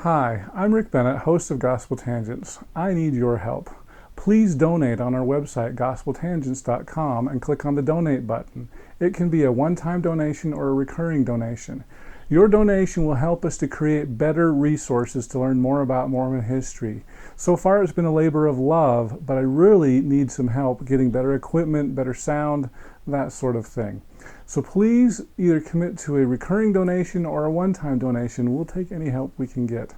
Hi, I'm Rick Bennett, host of Gospel Tangents. I need your help. Please donate on our website, gospeltangents.com, and click on the donate button. It can be a one-time donation or a recurring donation. Your donation will help us to create better resources to learn more about Mormon history. So far it's been a labor of love, but I really need some help getting better equipment, better sound, that sort of thing. So please either commit to a recurring donation or a one-time donation. We'll take any help we can get.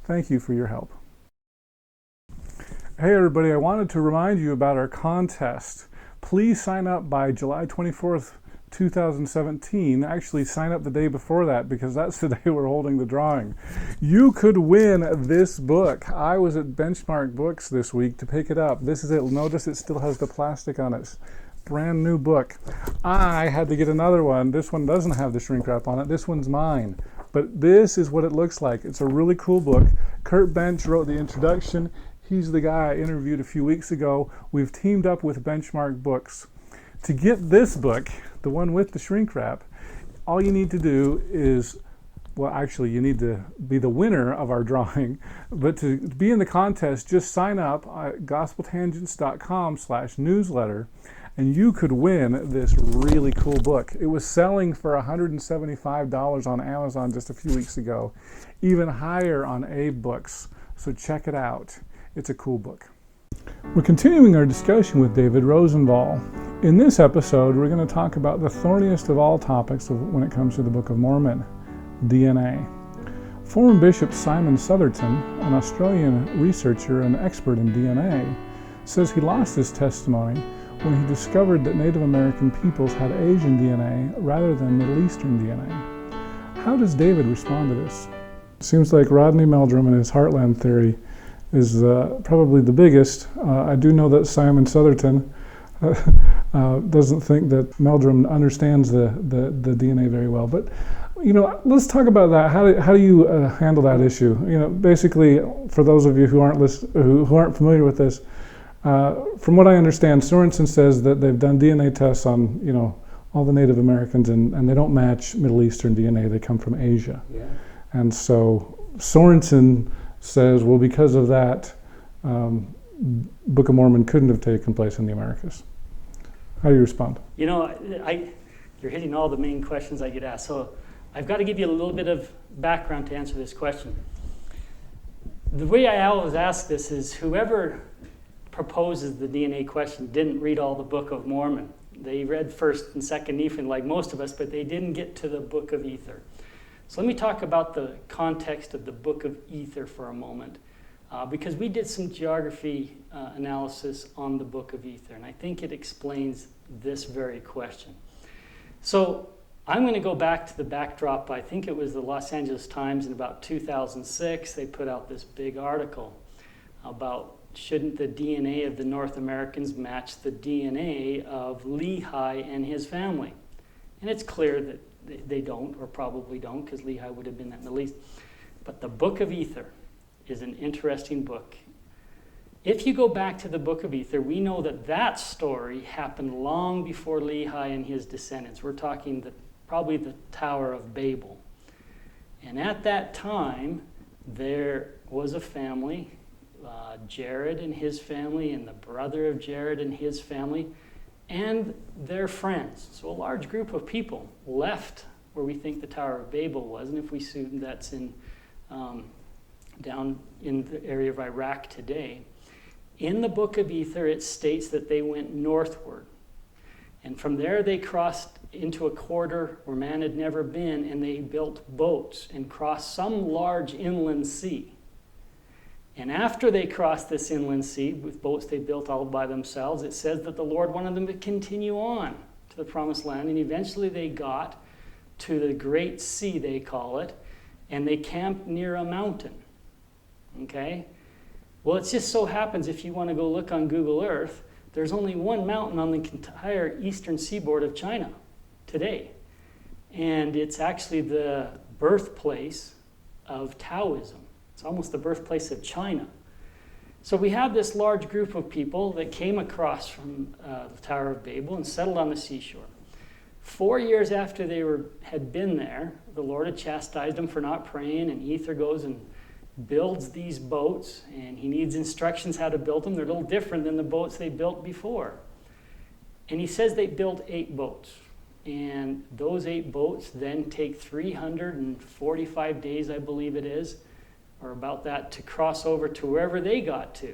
Thank you for your help. Hey everybody, I wanted to remind you about our contest. Please sign up by July 24th, 2017. Actually, sign up the day before that because that's the day we're holding the drawing. You could win this book. I was at Benchmark Books this week to pick it up. This is it. Notice it still has the plastic on it. Brand new book. I had to get another one. This one doesn't have the shrink wrap on it. This one's mine. But this is what it looks like. It's a really cool book. Kurt Bench wrote the introduction. He's the guy I interviewed a few weeks ago. We've teamed up with Benchmark Books. To get this book, the one with the shrink wrap, all you need to do is, well, actually, you need to be the winner of our drawing. But to be in the contest, just sign up at gospeltangents.com/newsletter. And you could win this really cool book. It was selling for $175 on Amazon just a few weeks ago, even higher on Abe Books. So check it out. It's a cool book. We're continuing our discussion with David Rosenvall. In this episode, we're going to talk about the thorniest of all topics when it comes to the Book of Mormon, DNA. Former Bishop Simon Southerton, an Australian researcher and expert in DNA, says he lost his testimony when he discovered that Native American peoples had Asian DNA rather than Middle Eastern DNA. How does David respond to this? It seems like Rodney Meldrum and his Heartland theory is probably the biggest. I do know that Simon Southerton doesn't think that Meldrum understands the DNA very well. But let's talk about that. How do you handle that issue? Basically, for those of you who aren't familiar with this, from what I understand, Sorensen says that they've done DNA tests on, all the Native Americans, and they don't match Middle Eastern DNA. They come from Asia. Yeah. And so Sorensen says, well, because of that, Book of Mormon couldn't have taken place in the Americas. How do you respond? You're hitting all the main questions I get asked. So I've got to give you a little bit of background to answer this question. The way I always ask this is whoever proposes the DNA question didn't read all the Book of Mormon. They read 1st and 2nd Nephi like most of us, but they didn't get to the Book of Ether. So let me talk about the context of the Book of Ether for a moment, because we did some geography analysis on the Book of Ether, and I think it explains this very question. So I'm going to go back to the backdrop. I think it was the Los Angeles Times in about 2006. They put out this big article about shouldn't the DNA of the North Americans match the DNA of Lehi and his family? And it's clear that they don't, or probably don't, because Lehi would have been in the Middle East. But the Book of Ether is an interesting book. If you go back to the Book of Ether, we know that story happened long before Lehi and his descendants. We're talking probably the Tower of Babel. And at that time, there was a family, Jared and his family, and the brother of Jared and his family, and their friends. So a large group of people left where we think the Tower of Babel was, and if we assume that's down in the area of Iraq today. In the Book of Ether, it states that they went northward. And from there, they crossed into a quarter where man had never been, and they built boats and crossed some large inland sea. And after they crossed this inland sea with boats they built all by themselves, it says that the Lord wanted them to continue on to the Promised Land, and eventually they got to the Great Sea, they call it, and they camped near a mountain. Okay? Well, it just so happens, if you want to go look on Google Earth, there's only one mountain on the entire eastern seaboard of China today. And it's actually the birthplace of Taoism. It's almost the birthplace of China. So we have this large group of people that came across from the Tower of Babel and settled on the seashore. 4 years after they had been there, the Lord had chastised them for not praying, and Ether goes and builds these boats, and he needs instructions how to build them. They're a little different than the boats they built before. And he says they built 8 boats. And those 8 boats then take 345 days, I believe it is, or about that, to cross over to wherever they got to.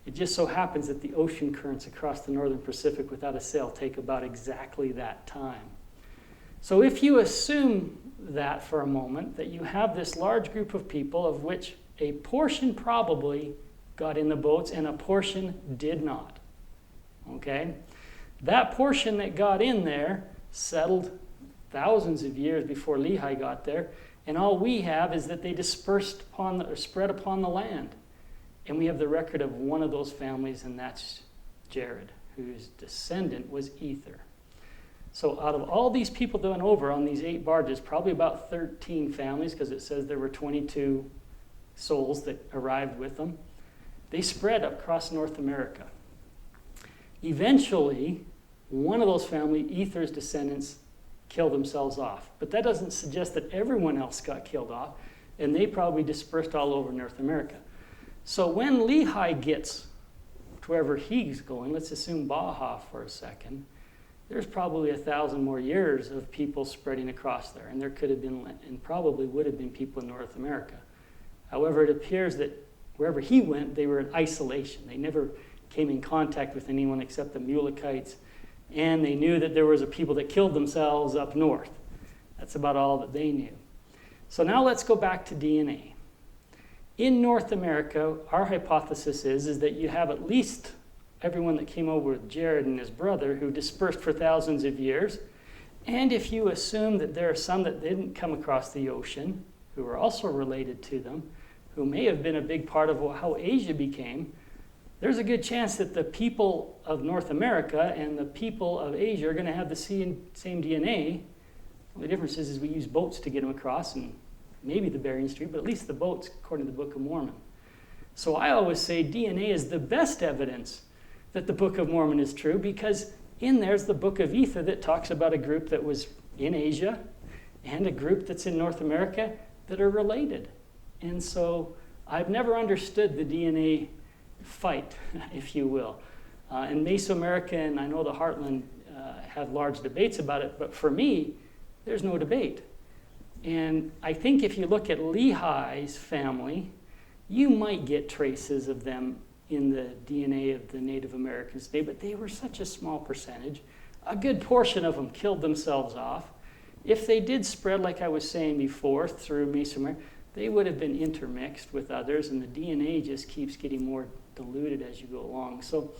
It just so happens that the ocean currents across the northern Pacific without a sail take about exactly that time. So if you assume that for a moment, that you have this large group of people of which a portion probably got in the boats and a portion did not, okay? That portion that got in there settled thousands of years before Lehi got there, and all we have is that they dispersed upon or spread upon the land. And we have the record of one of those families, and that's Jared, whose descendant was Ether. So out of all these people that went over on these 8 barges, probably about 13 families, because it says there were 22 souls that arrived with them, they spread across North America. Eventually, one of those families, Ether's descendants, killed themselves off. But that doesn't suggest that everyone else got killed off, and they probably dispersed all over North America. So when Lehi gets to wherever he's going, let's assume Baja for a second, there's probably 1,000 more years of people spreading across there, and there could have been, and probably would have been people in North America. However, it appears that wherever he went, they were in isolation. They never came in contact with anyone except the Mulekites, and they knew that there was a people that killed themselves up north. That's about all that they knew. So now let's go back to DNA. In North America, our hypothesis is that you have at least everyone that came over with Jared and his brother who dispersed for thousands of years. And if you assume that there are some that didn't come across the ocean, who are also related to them, who may have been a big part of how Asia became, there's a good chance that the people of North America and the people of Asia are going to have the same DNA. The difference is we use boats to get them across, and maybe the Bering Strait, but at least the boats, according to the Book of Mormon. So I always say DNA is the best evidence that the Book of Mormon is true, because in there's the Book of Ether that talks about a group that was in Asia and a group that's in North America that are related. And so I've never understood the DNA fight, if you will. In Mesoamerica, and I know the Heartland have large debates about it, but for me, there's no debate. And I think if you look at Lehi's family, you might get traces of them in the DNA of the Native Americans today, but they were such a small percentage. A good portion of them killed themselves off. If they did spread, like I was saying before, through Mesoamerica, they would have been intermixed with others, and the DNA just keeps getting more diluted as you go along. So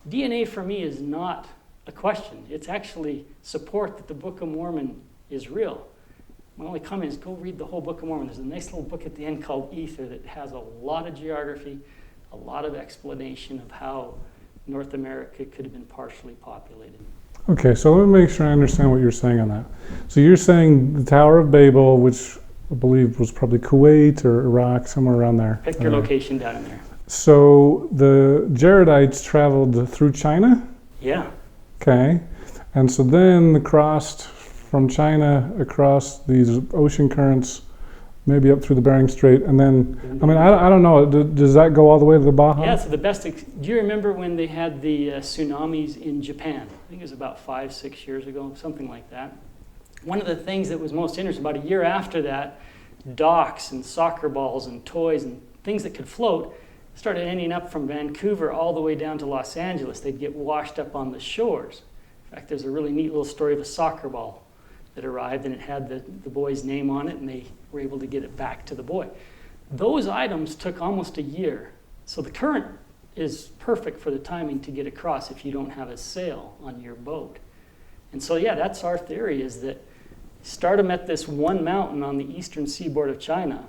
DNA for me is not a question. It's actually support that the Book of Mormon is real. My only comment is go read the whole Book of Mormon. There's a nice little book at the end called Ether that has a lot of geography, a lot of explanation of how North America could have been partially populated. Okay, so let me make sure I understand what you're saying on that. So you're saying the Tower of Babel, which I believe was probably Kuwait or Iraq, somewhere around there. Pick your location down in there. So the Jaredites traveled through China? Yeah. Okay. And so then they crossed from China across these ocean currents, maybe up through the Bering Strait, and then, I mean, I don't know, does that go all the way to the Baja? Yeah, so do you remember when they had the tsunamis in Japan? I think it was about 5-6 years ago, something like that. One of the things that was most interesting, about a year after that, docks and soccer balls and toys and things that could float started ending up from Vancouver all the way down to Los Angeles. They'd get washed up on the shores. In fact, there's a really neat little story of a soccer ball that arrived, and it had the boy's name on it, and they were able to get it back to the boy. Those items took almost a year. So the current is perfect for the timing to get across if you don't have a sail on your boat. And so, yeah, that's our theory, is that start them at this one mountain on the eastern seaboard of China,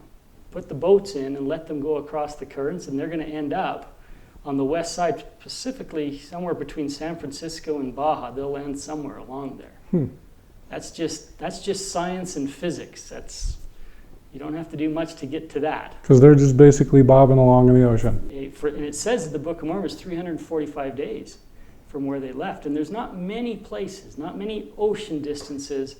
put the boats in and let them go across the currents, and they're going to end up on the west side, specifically somewhere between San Francisco and Baja. They'll land somewhere along there. That's just science and physics. You don't have to do much to get to that. Because they're just basically bobbing along in the ocean. And it says that the Book of Mormon is 345 days from where they left. And there's not many places, not many ocean distances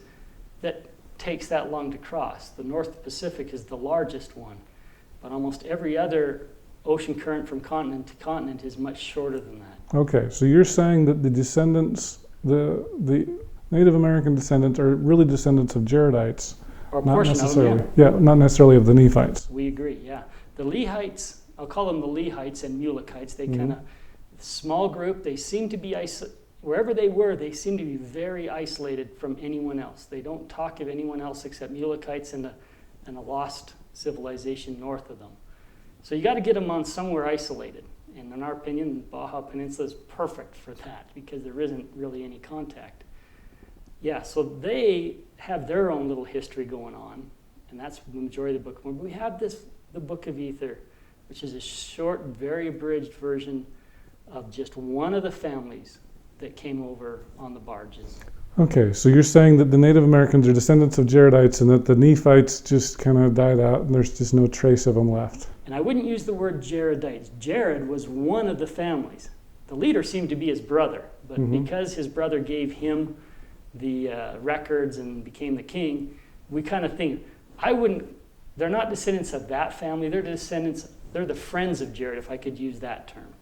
that takes that long to cross. The North Pacific is the largest one, but almost every other ocean current from continent to continent is much shorter than that. Okay, so you're saying that the descendants, the Native American descendants, are really descendants of Jaredites, Or a not portion of necessarily. them, yeah. Yeah, not necessarily of the Nephites. We agree, yeah. The Lehites, I'll call them the Lehites and Mulekites. They kind of, small group, they seem to be, wherever they were, they seem to be very isolated from anyone else. They don't talk of anyone else except Mulekites and a lost civilization north of them. So you got to get them on somewhere isolated. And in our opinion, the Baja Peninsula is perfect for that because there isn't really any contact. Yeah, so they have their own little history going on, and that's the majority of the Book of Mormon. We have the Book of Ether, which is a short, very abridged version of just one of the families that came over on the barges. Okay, so you're saying that the Native Americans are descendants of Jaredites and that the Nephites just kind of died out and there's just no trace of them left. And I wouldn't use the word Jaredites. Jared was one of the families. The leader seemed to be his brother, but because his brother gave him the records and became the king, we kind of think, they're not descendants of that family, they're the friends of Jared, if I could use that term.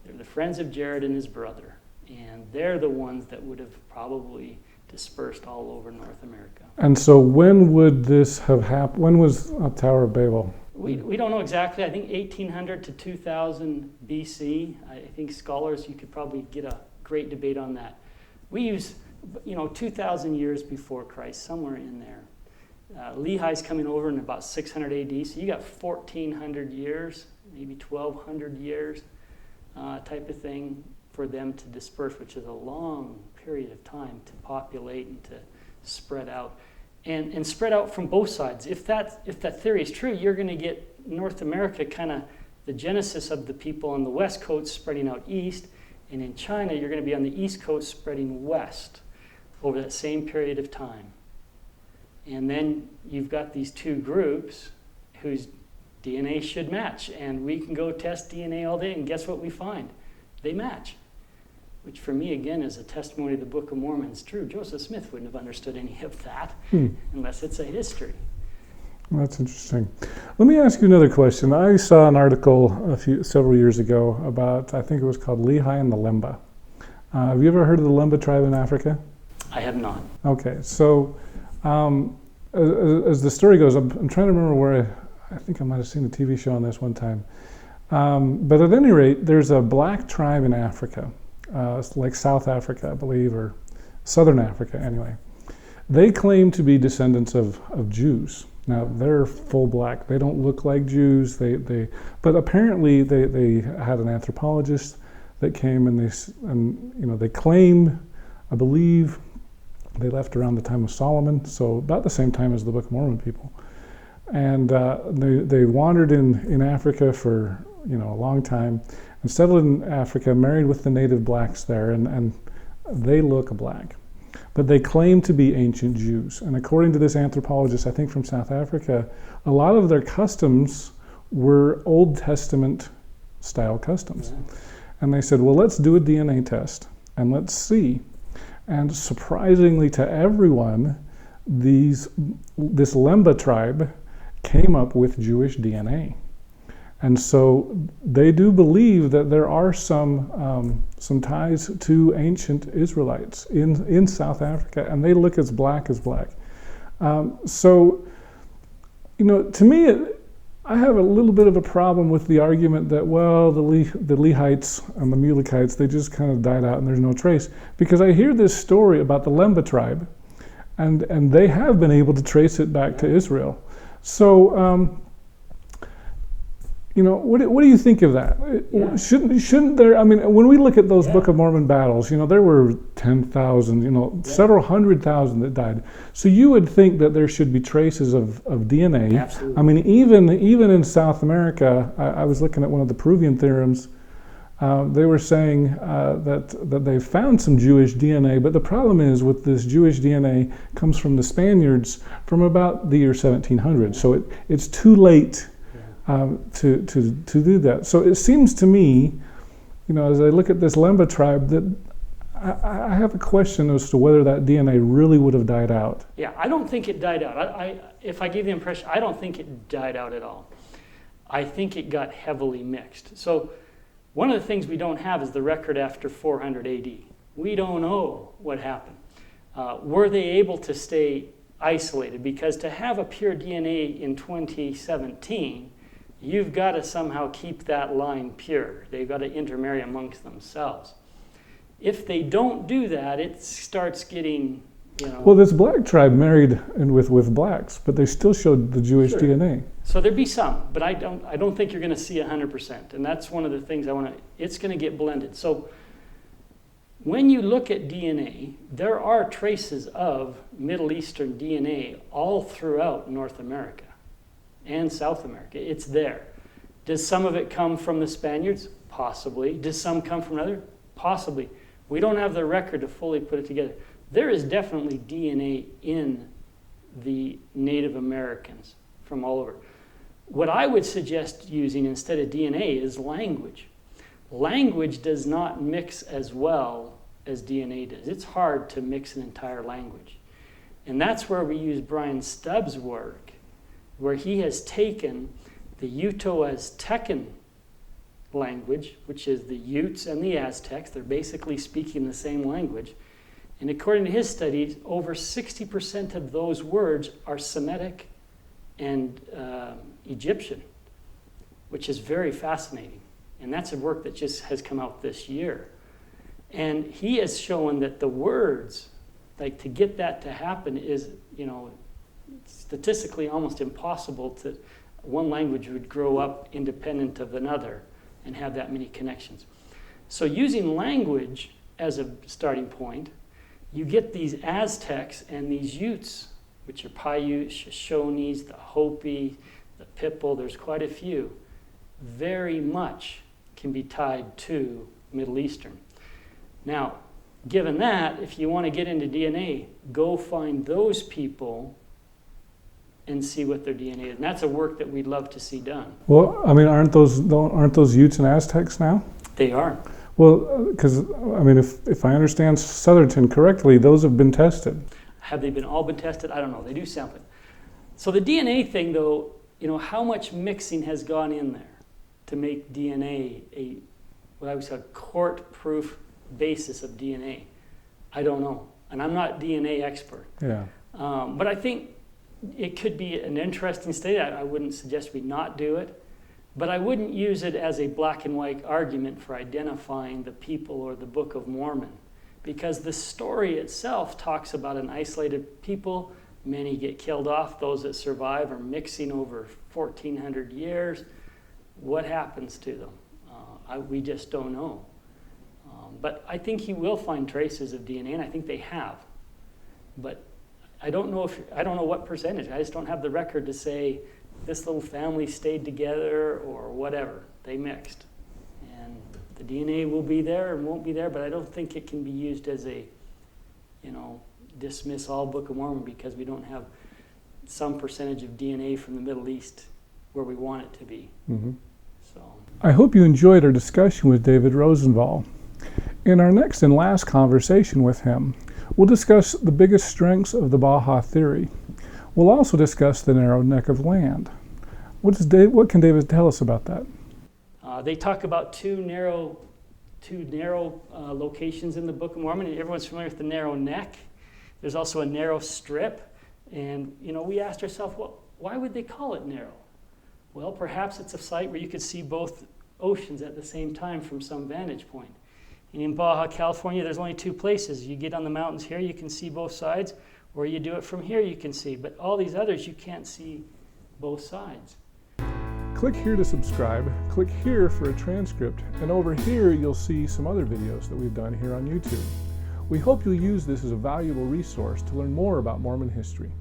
They're the friends of Jared and his brother, and they're the ones that would have probably dispersed all over North America. And so when would this have happened? When was Tower of Babel? We don't know exactly. I think 1800 to 2000 BC. I think scholars, you could probably get a great debate on that. We use 2,000 years before Christ, somewhere in there. Lehi's coming over in about 600 AD, so you got 1,400 years, maybe 1,200 years type of thing for them to disperse, which is a long period of time to populate and to spread out. And spread out from both sides. If that theory is true, you're going to get North America kind of the genesis of the people on the west coast spreading out east, and in China, you're going to be on the east coast spreading west over that same period of time. And then you've got these two groups whose DNA should match. And we can go test DNA all day, and guess what we find? They match. Which for me, again, is a testimony of the Book of Mormon. It's true. Joseph Smith wouldn't have understood any of that unless it's a history. Well, that's interesting. Let me ask you another question. I saw an article several years ago about, I think it was called Lehi and the Lemba. Have you ever heard of the Lemba tribe in Africa? I have not. Okay, so as the story goes, I'm trying to remember where I think I might have seen a TV show on this one time. But at any rate, there's a black tribe in Africa, like South Africa, I believe, or Southern Africa anyway. They claim to be descendants of Jews. Now, they're full black. They don't look like Jews. But apparently they had an anthropologist that came and they claimed, I believe, they left around the time of Solomon, so about the same time as the Book of Mormon people. And they wandered in Africa for a long time and settled in Africa, married with the native blacks there, and they look black. But they claim to be ancient Jews. And according to this anthropologist, I think from South Africa, a lot of their customs were Old Testament style customs. And they said, well, let's do a DNA test and let's see. And surprisingly to everyone, this Lemba tribe came up with Jewish DNA. And so they do believe that there are some ties to ancient Israelites in South Africa, and they look as black as black. So, to me, I have a little bit of a problem with the argument that, well, the Lehites and the Mulekites, they just kind of died out and there's no trace. Because I hear this story about the Lemba tribe, and they have been able to trace it back to Israel. So, what do you think of that? Yeah. Shouldn't there? I mean, when we look at those Book of Mormon battles, there were 10,000, several 100,000 that died. So you would think that there should be traces of DNA. Absolutely. I mean, even in South America, I was looking at one of the Peruvian theorems. They were saying that they found some Jewish DNA, but the problem is with this Jewish DNA comes from the Spaniards from about the year 1700. So it's too late to do that. So it seems to me, as I look at this Lemba tribe, that I have a question as to whether that DNA really would have died out. Yeah, I don't think it died out. If I give the impression, I don't think it died out at all. I think it got heavily mixed. So one of the things we don't have is the record after 400 AD. We don't know what happened. Were they able to stay isolated? Because to have a pure DNA in 2017, you've got to somehow keep that line pure. They've got to intermarry amongst themselves. If they don't do that, it starts getting, Well, this black tribe married with blacks, but they still showed the Jewish DNA. So there'd be some, but I don't think you're going to see 100%. And that's one of the things it's going to get blended. So when you look at DNA, there are traces of Middle Eastern DNA all throughout North America and South America. It's there. Does some of it come from the Spaniards? Possibly. Does some come from other? Possibly. We don't have the record to fully put it together. There is definitely DNA in the Native Americans from all over. What I would suggest using instead of DNA is language. Language does not mix as well as DNA does. It's hard to mix an entire language. And that's where we use Brian Stubbs' work, where he has taken the Uto-Aztecan language, which is the Utes and the Aztecs. They're basically speaking the same language. And according to his studies, over 60% of those words are Semitic and Egyptian, which is very fascinating. And that's a work that just has come out this year. And he has shown that the words, like to get that to happen is, statistically almost impossible. One language would grow up independent of another and have that many connections. So using language as a starting point, you get these Aztecs and these Utes, which are Paiutes, Shoshones, the Hopi, the Pipil, there's quite a few, very much can be tied to Middle Eastern. Now, given that, if you want to get into DNA, go find those people and see what their DNA is. And that's a work that we'd love to see done. Well, I mean, aren't those Utes and Aztecs now? They are. Well, because, if I understand Southerton correctly, those have been tested. Have they all been tested? I don't know. They do sampling. So the DNA thing, though, how much mixing has gone in there to make DNA what I would say a court-proof basis of DNA? I don't know. And I'm not a DNA expert. Yeah. But I think it could be an interesting study. I wouldn't suggest we not do it. But I wouldn't use it as a black and white argument for identifying the people or the Book of Mormon, because the story itself talks about an isolated people. Many get killed off. Those that survive are mixing over 1,400 years. What happens to them? We just don't know. But I think he will find traces of DNA, and I think they have. But I don't know what percentage. I just don't have the record to say this little family stayed together or whatever. They mixed. And the DNA will be there and won't be there, but I don't think it can be used as a, dismiss all Book of Mormon because we don't have some percentage of DNA from the Middle East where we want it to be. Mm-hmm. So I hope you enjoyed our discussion with David Rosenvall. In our next and last conversation with him, we'll discuss the biggest strengths of the Baja theory. We'll also discuss the narrow neck of land. What can David tell us about that? They talk about two narrow locations in the Book of Mormon. Everyone's familiar with the narrow neck. There's also a narrow strip. And, we asked ourselves, well, why would they call it narrow? Well, perhaps it's a site where you could see both oceans at the same time from some vantage point. And in Baja, California, there's only two places. You get on the mountains here, you can see both sides, or you do it from here, you can see. But all these others, you can't see both sides. Click here to subscribe, click here for a transcript, and over here you'll see some other videos that we've done here on YouTube. We hope you'll use this as a valuable resource to learn more about Mormon history.